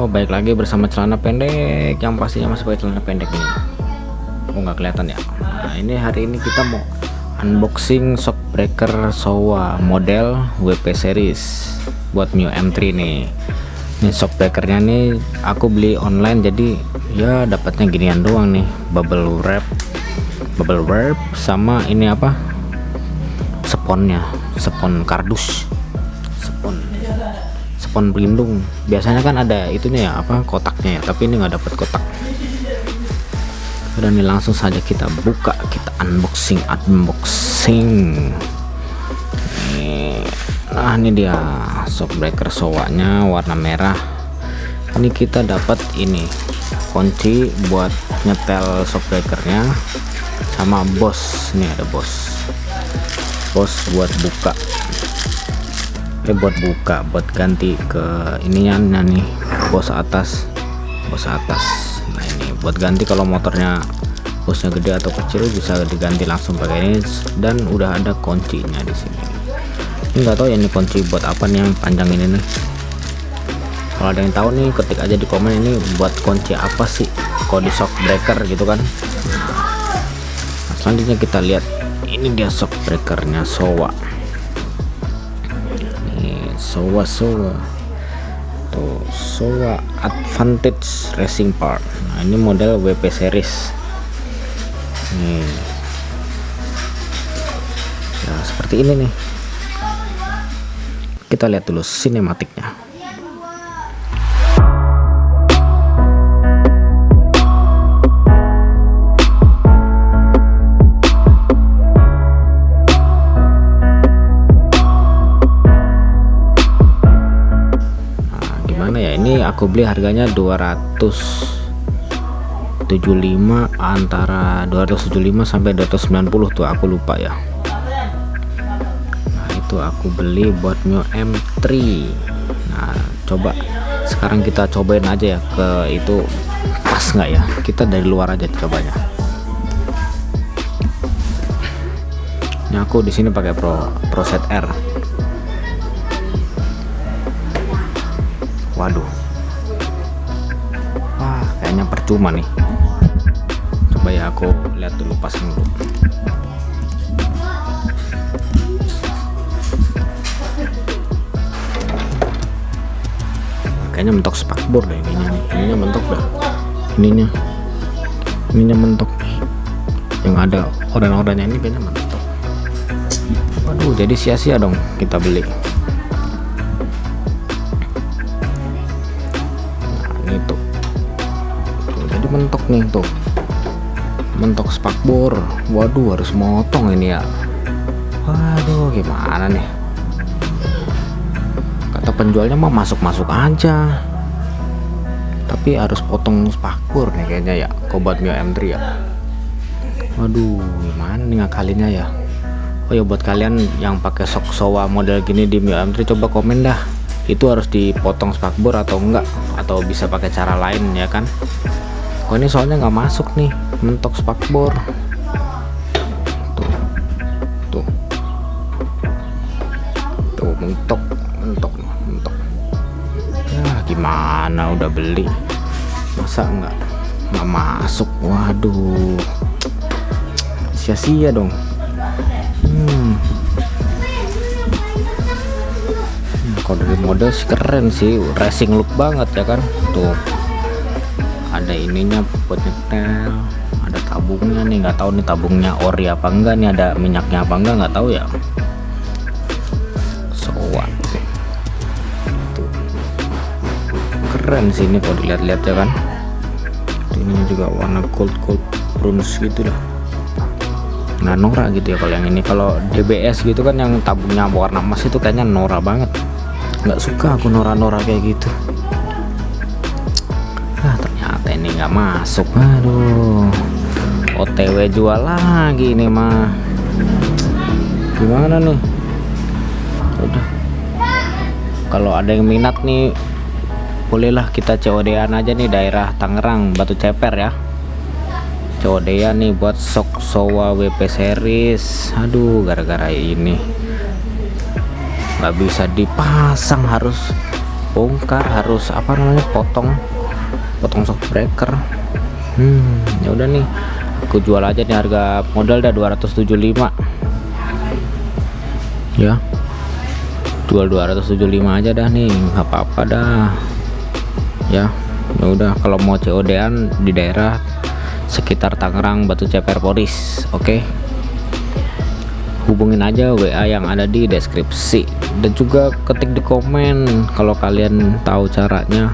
baik lagi bersama celana pendek yang pastinya masih pakai celana pendek ini. Oh, nggak kelihatan ya. Nah, ini hari ini kita mau unboxing shockbreaker Showa model WP series buat Mio M3 nih. Ini shockbreakernya nih aku beli online, jadi ya dapatnya ginian doang nih, bubble wrap sama ini apa, spon kardus, spon pelindung. Biasanya kan ada itunya ya, apa, kotaknya ya, tapi ini nggak dapat kotak. Udah nih, langsung saja kita buka, kita unboxing nih. Nah, ini dia shockbreaker Showa-nya warna merah. Ini kita dapat ini kunci buat nyetel shockbreakernya sama bos. Ini ada bos buat buka, buat ganti ke ininya nih, bos atas. Nah, ini buat ganti kalau motornya bosnya gede atau kecil bisa diganti langsung pakai ini, dan udah ada kuncinya di sini. Ini nggak tahu ya ini kunci buat apa nih yang panjang ini nih. Kalau ada yang tahu nih, ketik aja di komen ini buat kunci apa sih kalau di shockbreaker gitu kan. Nah, selanjutnya kita lihat, ini dia shockbreakernya Showa. Nih, Showa tuh, Showa Advantage Racing Part. Nah, ini model WP series nih ya, seperti ini nih. Kita lihat dulu sinematiknya. Ini aku beli harganya 275, antara 275 sampai 290 tuh, aku lupa ya. Nah, itu aku beli buat Mio M3. Nah, coba sekarang kita cobain aja ya, ke itu pas nggak ya, kita dari luar aja cobanya. Ini aku di sini pakai Pro Set R. Waduh, wah, kayaknya percuma nih. Coba ya, aku lihat dulu, pasang dulu. Kayaknya mentok spakbor deh ininya mentok dah. Ininya mentok nih. Yang ada oranye-oranye ini kayaknya mentok. Waduh, jadi sia-sia dong kita beli. Mentok nih tuh, mentok spakbor. Waduh, harus motong ini ya. Waduh, gimana nih, kata penjualnya mah masuk aja, tapi harus potong spakbor nih kayaknya ya, buat Mio M3 ya. Waduh, gimana nih ngakalinnya ya. Oh ya, buat kalian yang pakai Showa model gini di Mio M3, coba komen dah, itu harus dipotong spakbor atau enggak, atau bisa pakai cara lain ya kan. Oh, ini soalnya nggak masuk nih, mentok spakbor. Tuh mentok. Ya gimana, udah beli masa nggak masuk. Waduh, sia-sia dong. Kalau dari model sih keren sih, racing look banget ya kan. Tuh, ada ininya buat nyetel, ada tabungnya nih, nggak tahu nih tabungnya ori apa enggak nih, ada minyaknya apa enggak, nggak tahu ya. Showa tuh keren sih ini kalau dilihat-lihat ya kan. Ini juga warna gold bronze gitu dah, nah norak gitu ya. Kalau yang ini, kalau DBS gitu kan yang tabungnya warna emas itu kayaknya norak banget. Nggak suka aku norak kayak gitu. Ternyata ini nggak masuk. Aduh, OTW jual lagi ini mah. Gimana nih? Udah, kalau ada yang minat nih, bolehlah kita COD-an aja nih, daerah Tangerang, Batu Ceper ya. COD-an nih buat Showa WP series. Aduh, gara-gara ini nggak bisa dipasang, harus bongkar, harus apa namanya, potong shock breaker. Ya udah nih, aku jual aja nih, harga modal dah 275 ya, jual 275 aja dah nih, nggak apa-apa dah ya. Ya udah, kalau mau COD-an di daerah sekitar Tangerang, Batu Ceper, Poris, oke. Hubungin aja WA yang ada di deskripsi, dan juga ketik di komen kalau kalian tahu caranya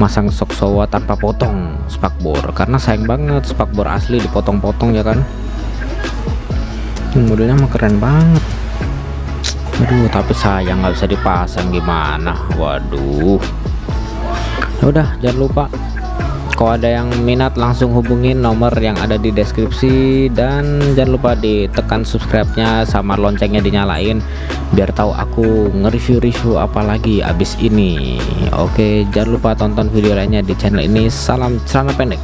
masang shock Showa tanpa potong spakbor, karena sayang banget spakbor asli dipotong-potong ya kan. Modelnya mah keren banget, aduh, tapi sayang nggak bisa dipasang, gimana, waduh. Ya udah, jangan lupa kalau ada yang minat langsung hubungin nomor yang ada di deskripsi, dan jangan lupa ditekan subscribe-nya sama loncengnya dinyalain biar tahu aku nge-review apa lagi abis ini. Oke, jangan lupa tonton video lainnya di channel ini. Salam celana pendek.